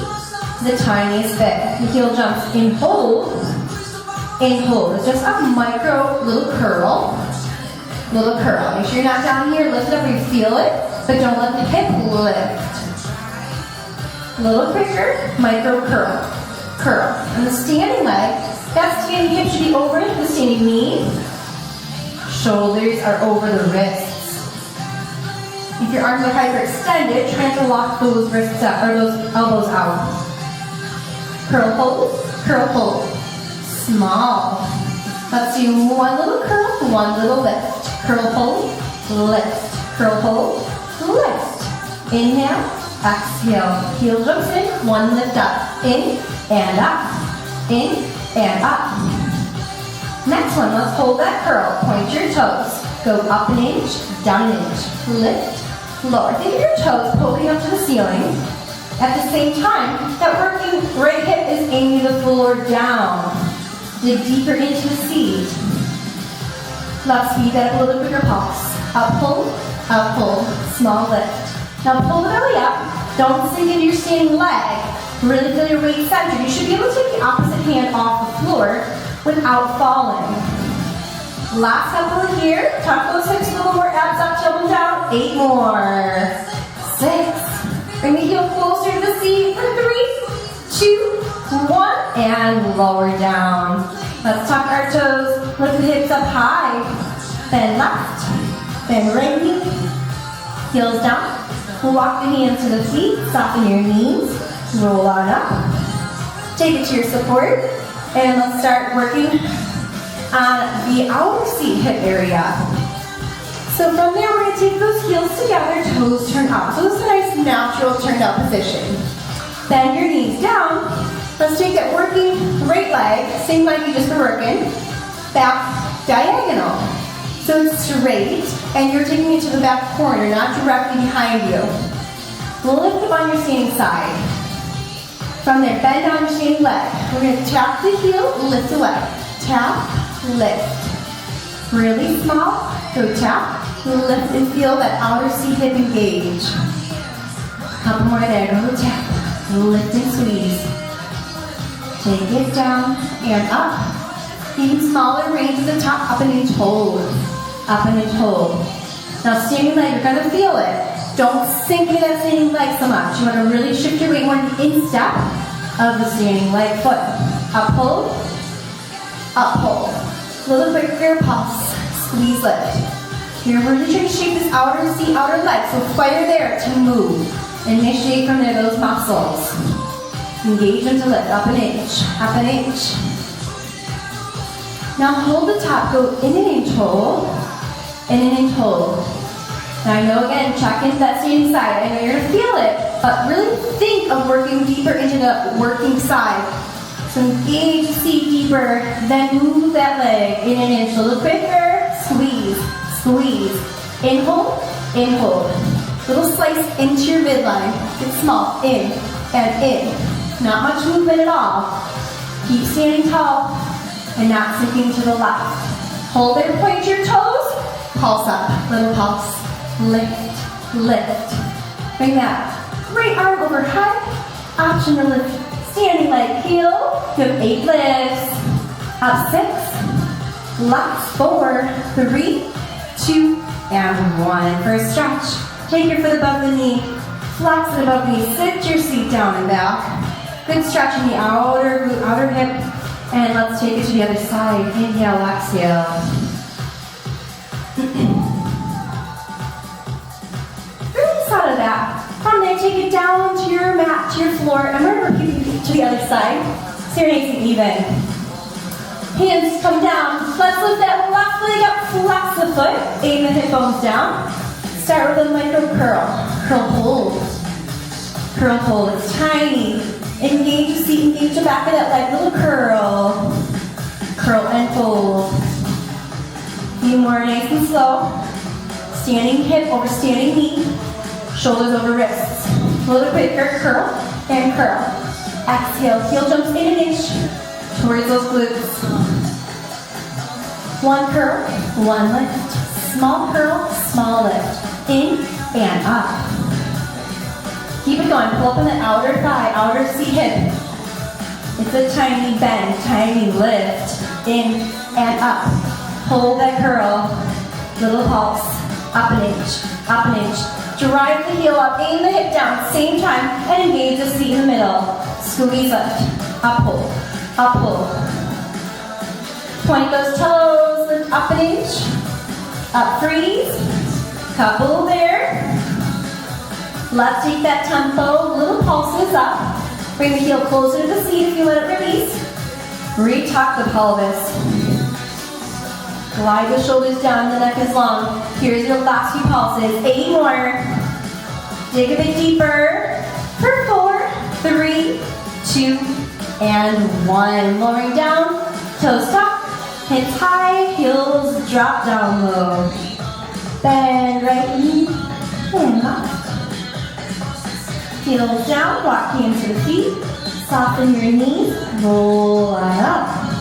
the tiniest bit. The heel jumps in, hold, and hold. It's just a micro little curl. Little curl. Make sure you're not down here. Lift it up where you feel it, but don't let the hip lift. A little quicker, micro curl. Curl. And the standing leg, that standing hip should be over the standing knee. Shoulders are over the wrists. If your arms are hyperextended, try to lock those wrists up, or those elbows out. Curl, hold, small. Let's do one little curl, one little lift. Curl, hold, lift. Curl, hold, lift. Inhale, exhale. Heel jumps in, one lift up. In and up, in and up. Next one, let's hold that curl. Point your toes. Go up an inch, down an inch. Lift, lower. Think of your toes poking up to the ceiling. At the same time, that working right hip is aiming the floor down. Dig deeper into the seat. Let's speed that up a little quicker pulse. Up, pull, small lift. Now pull the belly up. Don't sink into your standing leg. Really feel your weight centered. You should be able to take the opposite hand off the floor without falling. Last couple here. Tuck those hips a little more. Abs up, tailbone down. 8 more. 6. Bring the heel closer to the seat for 3, 2, 1, and lower down. Let's tuck our toes. Lift the hips up high. Bend left. Bend right knee. Heels down. Walk the hands to the feet. Soften your knees. Roll on up. Take it to your support. And let's start working on the outer seat hip area. So from there, we're going to take those heels together, toes turn up. So this is a nice natural turned up position. Bend your knees down. Let's take that working right leg, same like you just were working, back diagonal. So it's straight, and you're taking it to the back corner, not directly behind you. Lift up on your standing side. From there, bend down your standing leg. We're going to tap the heel, lift the leg. Tap, lift. Really small, go tap, lift, and feel that outer seat hip engage. Couple more there, go tap, lift and squeeze. Take it down and up. Even smaller range at the top, up an inch, hold. Up an inch, hold. Now standing leg, you're gonna feel it. Don't sink into that standing leg so much. You wanna really shift your weight more to the instep of the standing leg foot. Up, hold. Up, hold. A little quicker pulse. Squeeze, lift. You're really trying to shape this outer seat, outer leg. So fire there to move. Initiate from there those muscles. Engage them to lift. Up an inch. Up an inch. Now hold the top. Go in an inch hold. In an inch hold. Now I know again, check into that standing side. I know you're going to feel it. But really think of working deeper into the working side. So engage the seat deeper, then move that leg in an inch. A little quicker, squeeze, squeeze. In hold, little slice into your midline. Get small, in and in. Not much movement at all. Keep standing tall and not sinking to the left. Hold there, point your toes, pulse up, little pulse. Lift, lift. Bring that right arm overhead. Option to lift. Standing leg, heel, give 8 lifts, up 6, last 4, 3, 2, and 1. For a stretch, take your foot above the knee, flex it above the knee, sit your seat down and back. Good stretch in the outer glute, outer hip, and let's take it to the other side. Inhale, exhale. Really out of that. From there, take it down to your mat, to your floor, and we're going to keep it to the other side, so you're nice and even. Hands come down. Let's lift that left leg up, flex the foot, aim the hip bones down. Start with a micro curl. Curl hold. Curl hold, it's tiny. Engage the seat, engage the back of that leg, little curl. Curl and fold. Be more nice and slow. Standing hip over standing knee. Shoulders over wrists. A little quicker, curl and curl. Exhale, heel jumps in an inch towards those glutes. One curl, one lift. Small curl, small lift. In and up. Keep it going. Pull up on the outer thigh, outer seat hip. It's a tiny bend, tiny lift. In and up. Hold that curl. Little pulse. Up an inch, up an inch. Drive the heel up, aim the hip down, same time, and engage the seat in the middle. Squeeze lift, up hold, up hold. Point those toes, lift up an inch, up freeze, couple there. Let's take that tempo, little pulses up. Bring the heel closer to the seat if you let it release. Retuck the pelvis. Glide the shoulders down, the neck is long. Here's your last few pulses. 8 more. Dig a bit deeper. For 4, 3, 2, and 1. Lowering down, toes tuck, hips high, heels drop down low. Bend right knee and left. Heels down, walk hands to the feet. Soften your knees, roll on up.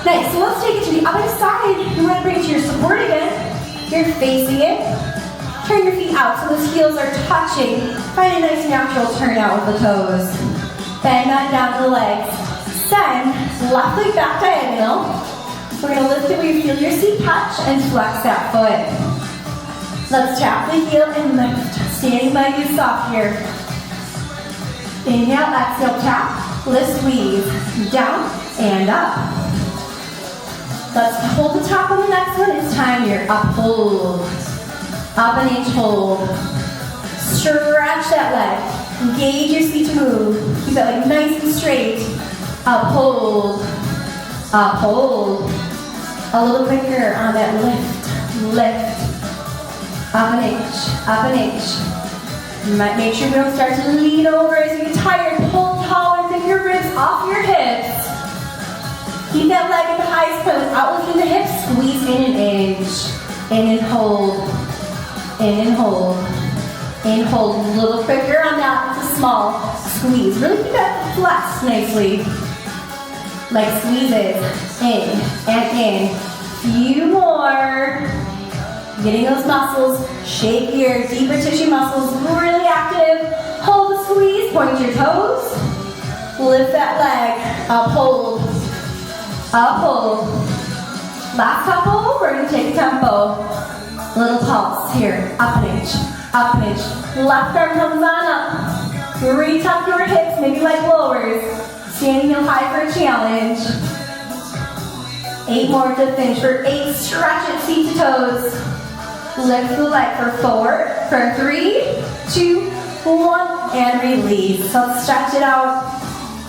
Nice, so let's take it to the other side. You want to bring it to your support again. You're facing it. Turn your feet out so those heels are touching. Find a nice natural turn out with the toes. Bend that down the legs. Send left leg back diagonal. We're going to lift it where you feel your seat touch and flex that foot. Let's tap the heel and lift. Standing leg is soft here. Inhale, exhale, tap, lift, squeeze. Down and up. Let's hold the top on the next one. It's time here. Up, hold. Up an inch, hold. Stretch that leg. Engage your seat to move. Keep that leg nice and straight. Up, hold. Up, hold. A little quicker on that lift. Lift. Up an inch. Up an inch. You might make sure you don't start to lean over as you get tired. Pull taller, lift your ribs off your hips. Keep that leg at the highest point without lifting the hips. Squeeze in an inch. In and hold. In and hold. In, hold. A little quicker on that. It's a small squeeze. Really keep that flexed nicely. Leg squeezes. In and in. Few more. Getting those muscles. Shake your deeper tissue muscles. Really active. Hold the squeeze. Point your toes. Lift that leg. Up, hold. Up, hold. Last couple, we're going to take a tempo. Little pulse here. Up an inch. Up an inch. Left arm comes on up. Retuck your hips, maybe like lowers. Standing heel high for a challenge. 8 more to finish. For 8, stretch it, feet to toes. Lift the leg for 4, for 3, 2, 1, and release. So let's stretch it out.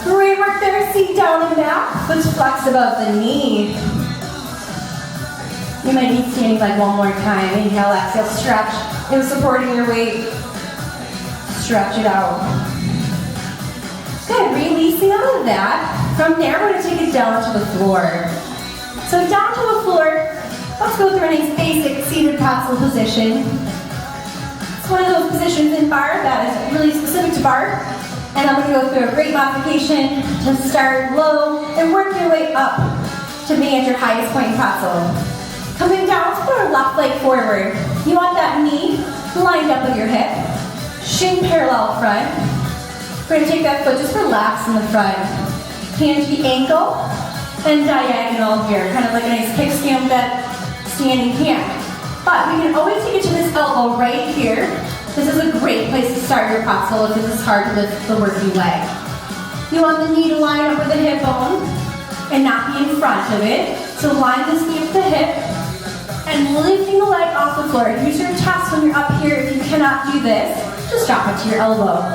Great work there, seat down and back. Foot flex above the knee. You might need standing leg one more time. Inhale, exhale, stretch. It was supporting your weight. Stretch it out. Good, releasing out of that. From there, we're going to take it down to the floor. So down to the floor, let's go through a nice basic seated capsule position. It's one of those positions in Barre that is really specific to Barre. And I'm going to go through a great modification to start low and work your way up to being at your highest point in capsule. Coming down, let's put our left leg forward. You want that knee lined up with your hip. Shin parallel front. We're going to take that foot, just relax in the front. Hand to the ankle and diagonal here. Kind of like a nice kickstand that standing hand. But we can always take it to this elbow right here. This is a great place to start your capsule if this is hard to lift the working leg. You want the knee to line up with the hip bone and not be in front of it. So line this knee with the hip and lifting the leg off the floor. Use your chest when you're up here. If you cannot do this, just drop it to your elbow.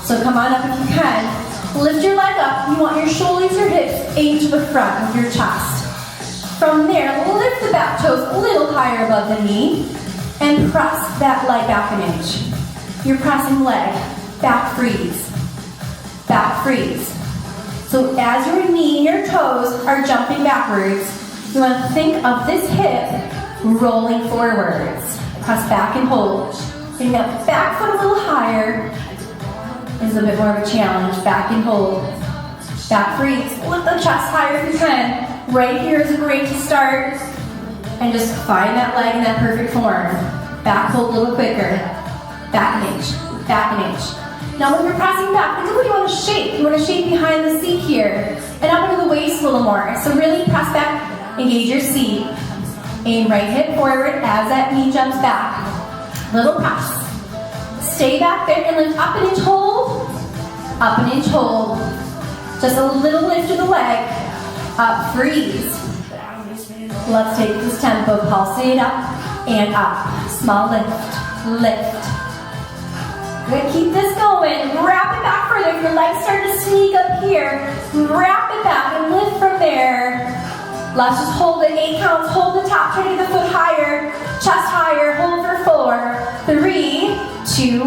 So come on up if you can. Lift your leg up. You want your shoulders, your hips aimed to the front of your chest. From there, lift the back toes a little higher above the knee. And press that leg back an inch. You're pressing leg, back freeze, back freeze. So as your knee and your toes are jumping backwards, you want to think of this hip rolling forwards. Press back and hold. Bring that back foot a little higher is a bit more of a challenge. Back and hold. Back freeze. Lift the chest higher if you can. Right here is great to start. And just find that leg in that perfect form. Back hold a little quicker. Back an inch. Back an inch. Now when you're pressing back, think of what you want to shape. You want to shape behind the seat here. And up into the waist a little more. So really press back. Engage your seat. Aim right hip forward as that knee jumps back. Little press. Stay back there and lift up an inch hold. Up an inch hold. Just a little lift of the leg. Up, freeze. Let's take this tempo, pulse it up and up. Small lift, lift. Good, keep this going. Wrap it back further. If your legs start to sneak up here, wrap it back and lift from there. Let's just hold it, 8 counts, hold the top, try to get the foot higher, chest higher, hold for 4, 3, 2,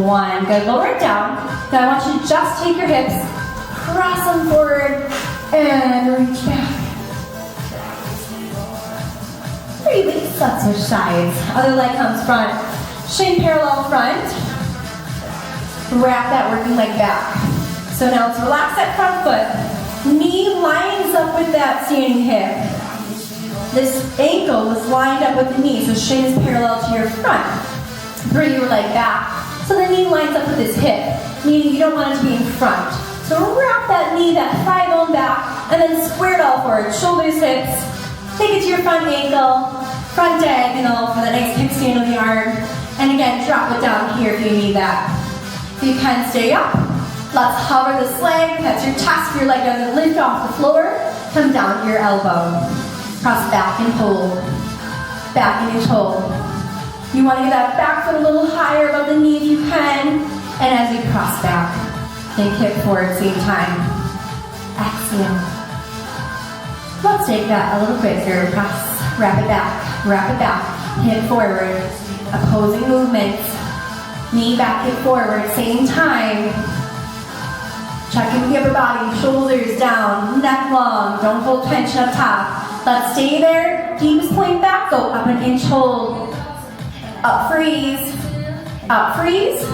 1. Good, lower it down. Now I want you to just take your hips, cross them forward, and reach back. Release, let's switch sides. Other leg comes front, shin parallel front. Wrap that working leg back. So now let's relax that front foot. Knee lines up with that standing hip. This ankle is lined up with the knee, so shin is parallel to your front. Bring your leg back. So the knee lines up with this hip, meaning you don't want it to be in front. So wrap that knee, that thigh bone back, and then square it all forward. Shoulders, hips. Take it to your front ankle, front diagonal for the nice kickstand of the arm. And again, drop it down here if you need that. If you can, stay up. Let's hover this leg, catch your chest, your leg doesn't lift off the floor. Come down to your elbow. Cross back and hold. Back and hold. You want to get that back foot a little higher above the knee if you can. And as you cross back, think hip forward, same time. Exhale. Let's take that a little quicker. Press, wrap it back, hip forward. Opposing movements. Knee back, hip forward, same time. Checking the upper body, shoulders down, neck long. Don't hold tension up top. Let's stay there. Deepest point back, go up an inch, hold. Up, freeze. Up, freeze.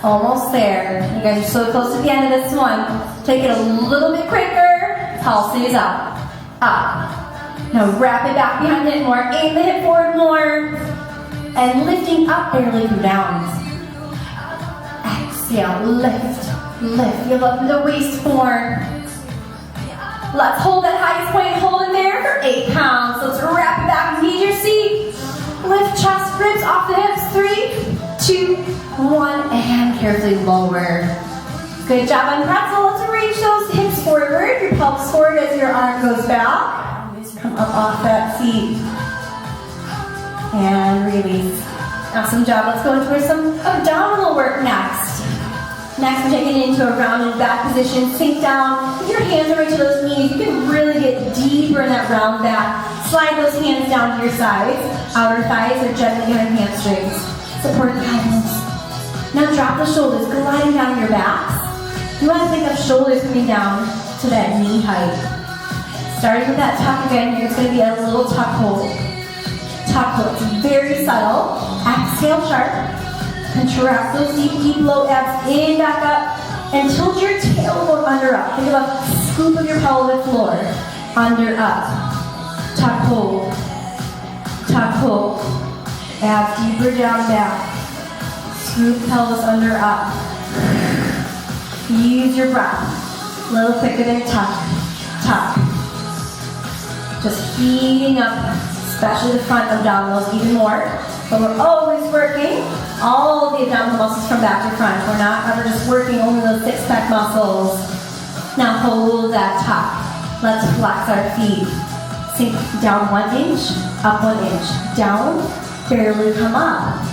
Almost there. You guys are so close to the end of this one. Take it a little bit quicker. Pulses up. Up. Now wrap it back behind it more. Aim the hip forward more. And lifting up, barely come down. Exhale, lift. Lift. Feel up the waist form. Let's hold that highest point. Hold it there for 8 pounds. Let's wrap it back. Need your seat. Lift chest, ribs off the hips. 3, 2, 1. And carefully lower. Good job on pretzel. Let's reach those hips forward. Your pelvis forward as your arm goes back. Come up off that seat. And release. Awesome job. Let's go into some abdominal work next. Next, we're taking it into a rounded back position. Sink down. If your hands are right to those knees, you can really get deeper in that round back. Slide those hands down to your sides. Outer thighs are gently behind hamstrings. Support the pelvis. Now drop the shoulders, gliding down your backs. You want to think of shoulders coming down to that knee height. Starting with that tuck again, here's going to be a little tuck hold. Tuck hold. It's very subtle. Exhale sharp. Contract those deep low abs in, back up, and tilt your tailbone under up. Think of a scoop of your pelvic floor. Under up. Tuck hold. Tuck hold. Abs deeper down back. Scoop pelvis under up. Use your breath. A little quicker than tuck. Tuck. Just heating up, especially the front abdominals even more. But we're always working all the abdominal muscles from back to front. We're not ever just working only those six-pack muscles. Now hold that tuck. Let's flex our feet. Sink down 1 inch, up 1 inch. Down, barely come up.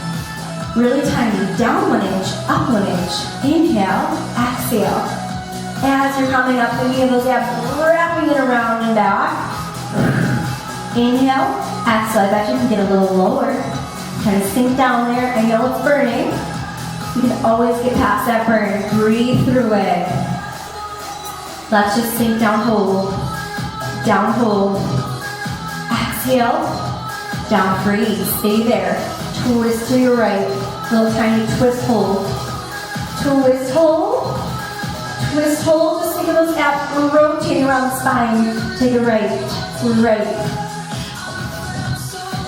Really tiny. Down 1 inch, up 1 inch. Inhale, exhale. As you're coming up, thinking of those abs, wrapping it around and back. Inhale, exhale. I bet you can get a little lower. Kind of sink down there. I know it's burning. You can always get past that burn. Breathe through it. Let's just sink down, hold. Down, hold. Exhale. Down, freeze. Stay there. Twist to your right. Little tiny twist, hold. Twist, hold. Twist, hold. Just think of those abs rotating around the spine. Take a right. Right.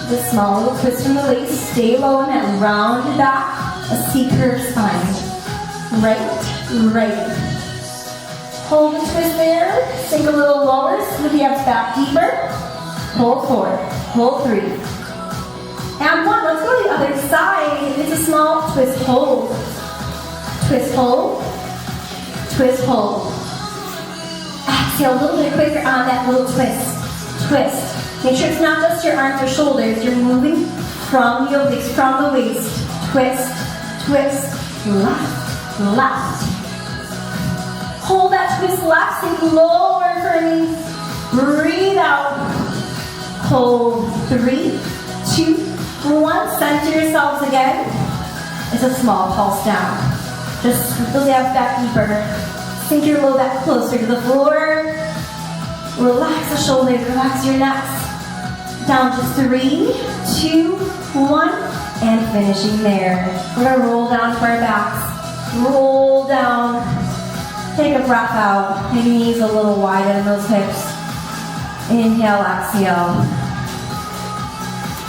This small little twist from the waist. Stay low and then round back. A C-curve spine. Right, right. Hold the twist there. Sink a little lower. With the abs back deeper. Hold 4. Hold 3. And 1. Let's go to the other side. It's a small twist, hold. Twist, hold. Twist, hold. Exhale a little bit quicker on that little twist. Twist. Make sure it's not just your arms or shoulders. You're moving from the obliques, from the waist. Twist, twist, left, left. Hold that twist left, sink lower for me. Breathe out. Hold. 3, 2, 1. Center yourselves again. It's a small pulse down. Just scoop those abs back deeper. Sink your low back closer to the floor. Relax the shoulders, relax your necks. Down to 3, 2, 1, and finishing there. We're gonna roll down to our backs. Roll down. Take a breath out. Maybe knees a little wider than those hips. Inhale, exhale.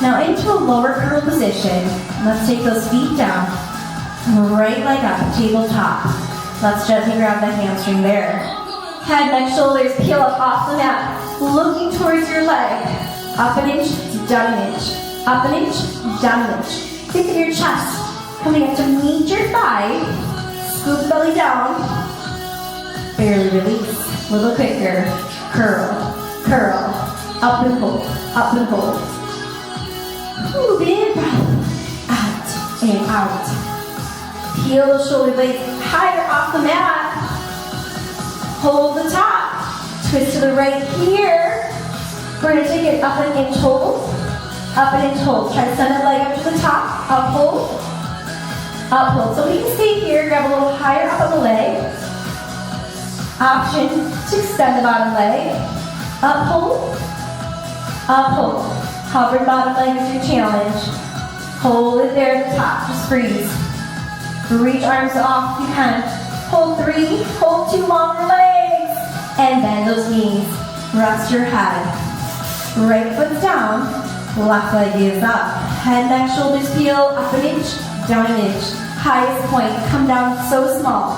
Now into a lower curl position. Let's take those feet down. Right leg up, tabletop. Let's gently grab the hamstring there. Head, neck, shoulders peel up off the mat. Looking towards your leg. Up an inch, down an inch. Up an inch, down an inch. Think of your chest coming up to meet your thigh. Scoop the belly down. Barely release. A little quicker. Curl, curl. Up and hold, up and hold. Ooh, big breath. Out and out. Peel those shoulder blades higher off the mat. Hold the top. Twist to the right here. We're going to take it up an inch hold. Up an inch hold. Try to send that leg up to the top. Up hold. Up hold. So we can stay here. Grab a little higher up on the leg. Option to extend the bottom leg. Up hold. Up hold. Hovering bottom leg is your challenge. Hold it there at the top. Just freeze. Reach arms off if you can. Hold 3. Hold 2 longer legs. And bend those knees. Rest your head. Right foot's down. Left leg is up. Head, neck, shoulders peel. Up an inch. Down an inch. Highest point. Come down so small.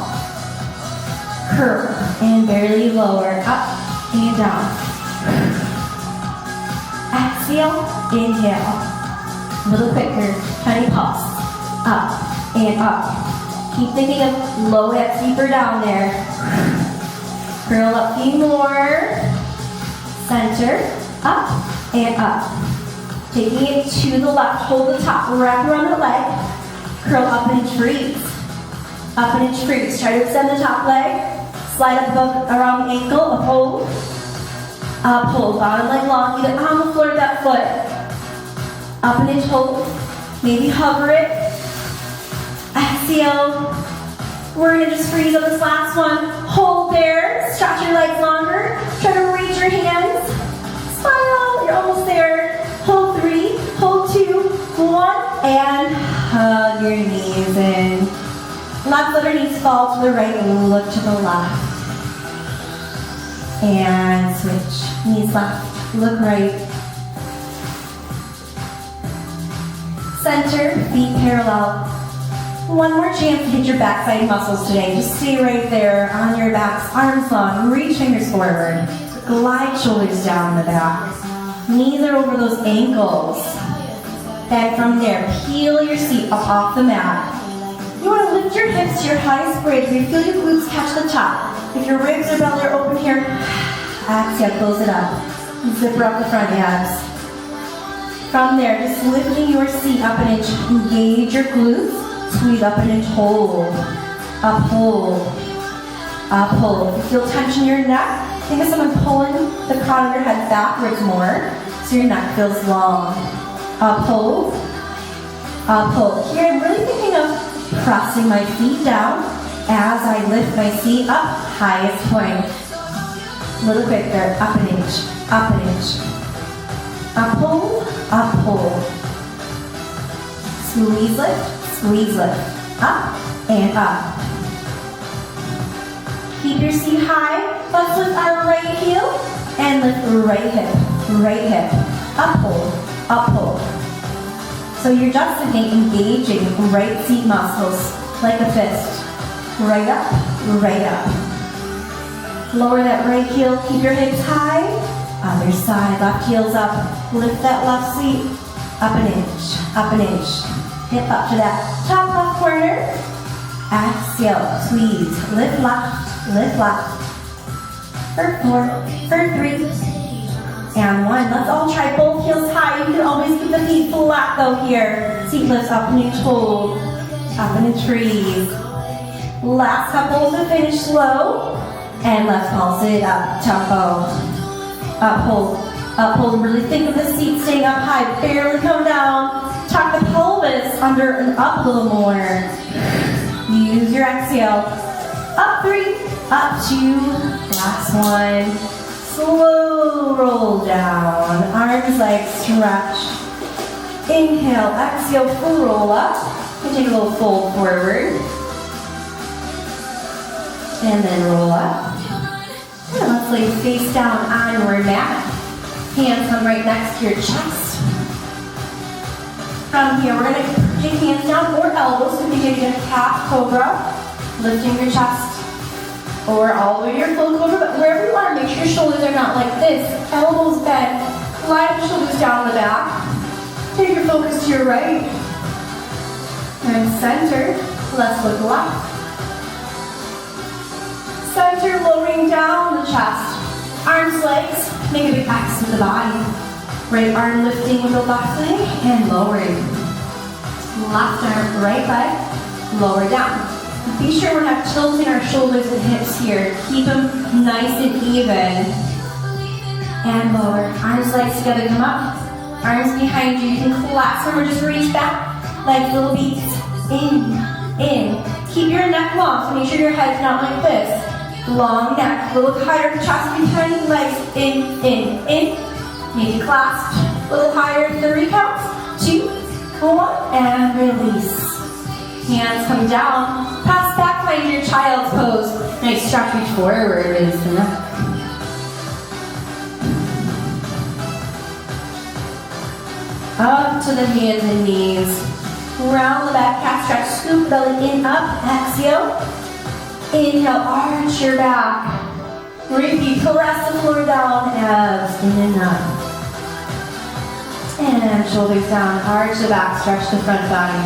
Curl. And barely lower. Up and down. Exhale, inhale. A little quicker, tiny pulse. Up and up. Keep thinking of low hips deeper down there. Curl up feet more. Center, up and up. Taking it to the left, hold the top, wrap around the leg. Curl up and freeze. Up and freeze. Try to extend the top leg. Slide up above, around the ankle, uphold. Uphold, bottom leg long, either on the floor of that foot. Up an inch hold, maybe hover it. Exhale. We're gonna just freeze on this last one. Hold there, stretch your legs longer. Try to reach your hands. Smile, you're almost there. Hold 3, hold 2, 1, and hug your knees in. Let's let our knees fall to the right and look to the left. And switch. Knees left, look right. Center, feet parallel. One more chance to hit your backside muscles today. Just stay right there on your backs, arms long, reach fingers forward. Glide shoulders down the back. Knees are over those ankles. And from there, peel your seat up off the mat. You want to lift your hips to your highest bridge. You feel your glutes catch the top. If your ribs or belly are open here, exhale, close it up. Zipper up the front abs. From there, just lifting your seat up an inch. Engage your glutes. Squeeze up an inch, hold. Up, hold. Up, hold. If you feel tension in your neck, think of someone pulling the crown of your head backwards more so your neck feels long. Up, hold. Up, hold. Here, I'm really thinking of pressing my feet down as I lift my seat up, highest point. A little quicker, up an inch, up an inch. Up, hold, up, hold. Squeeze lift, up and up. Keep your seat high. Let's lift our right heel and lift right hip, up, hold, up, hold. So you're just engaging right seat muscles like a fist. Right up, right up. Lower that right heel, keep your hips high. Other side, left heel's up. Lift that left seat, up an inch, up an inch. Hip up to that top left corner. Exhale, squeeze, lift left. For 4, for 3, and 1. Let's all try both heels high. You can always keep the feet flat though here. Seat lifts up an inch, hold, up an inch, freeze. Last couple to finish slow, and let's pulse it up, tempo. Up, hold. Up, hold. Really think of the seat staying up high. Barely come down. Tuck the pelvis under and up a little more. Use your exhale. Up 3, up 2. Last one. Slow roll down. Arms, legs stretch. Inhale, exhale, full roll up. And take a little fold forward. And then roll up. And let's lay face down on your mat. Hands come right next to your chest. From here, we're going to take hands down or elbows. So we can get a calf cobra, lifting your chest. Or all the way to your full cobra, but wherever you are, make sure your shoulders are not like this. Elbows bent. Slide the shoulders down the back. Take your focus to your right. And center. Let's look left. Center, lowering down the chest. Arms, legs, make a big X with the body. Right arm lifting with the left leg and lowering. Left arm, right leg, lower down. Be sure we're not tilting our shoulders and hips here. Keep them nice and even. And lower. Arms, legs together, come up. Arms behind you. You can collapse them or just reach back. Legs, little beats. In. Keep your neck long, so make sure your head's not like this. Long neck, little higher, chest behind, legs in. Maybe clasp, a little higher, 3 counts. 2, 1, and release. Hands come down, pass back, find your child's pose. Nice stretch, reach forward, release the neck. Up to the hands and knees. Round the back, calf stretch, scoop belly in, up, exhale. Inhale, arch your back. Repeat, press the floor down, abs in and up. And shoulders down, arch the back, stretch the front body.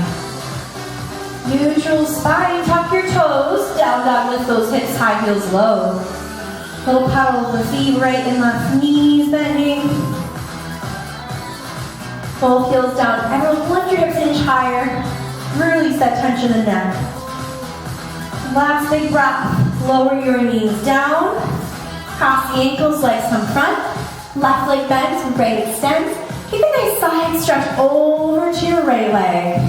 Neutral spine, tuck your toes. Down dog, lift those hips, high heels low. Little pedal of the feet, right and left, knees bending. Both heels down. Everyone lift your hips an inch higher. Release that tension in the neck. Last big breath. Lower your knees down. Cross the ankles, legs come front. Left leg bends, right extends. Keep a nice side stretch over to your right leg.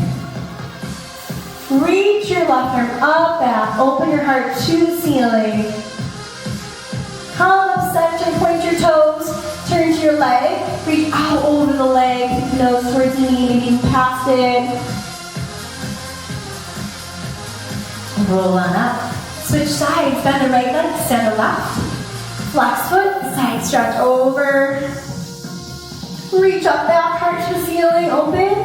Reach your left arm up, back. Open your heart to the ceiling. Come up center, point your toes. Turn to your leg. Reach out over the leg. Nose towards the knee, maybe even past it. Roll on up. Switch sides. Bend the right leg, extend the left. Flex foot, side stretch over. Reach up, back, heart to the ceiling, open.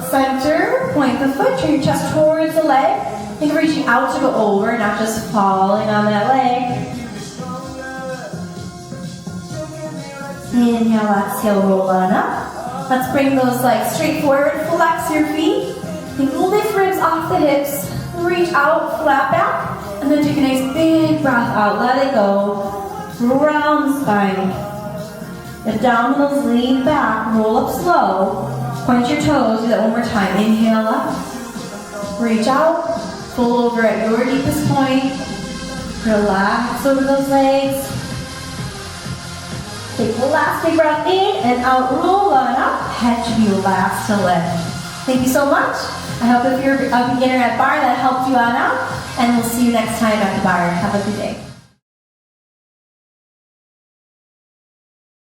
Center, point the foot, turn your chest towards the leg. Think of reaching out to go over, not just falling on that leg. Inhale, exhale, roll on up. Let's bring those legs straight forward, flex your feet. Think lift ribs off the hips. Reach out, flat back. And then take a nice big breath out, let it go. Round the spine. Abdominals lean back, roll up slow. Point your toes, do that one more time. Inhale up. Reach out, pull over at your deepest point. Relax over those legs. Take the last big breath in and out, roll on up. Head should be relaxed to lift. Thank you so much. I hope if you're a beginner at Barre that helped you on out. And we'll see you next time at the Barre. Have a good day.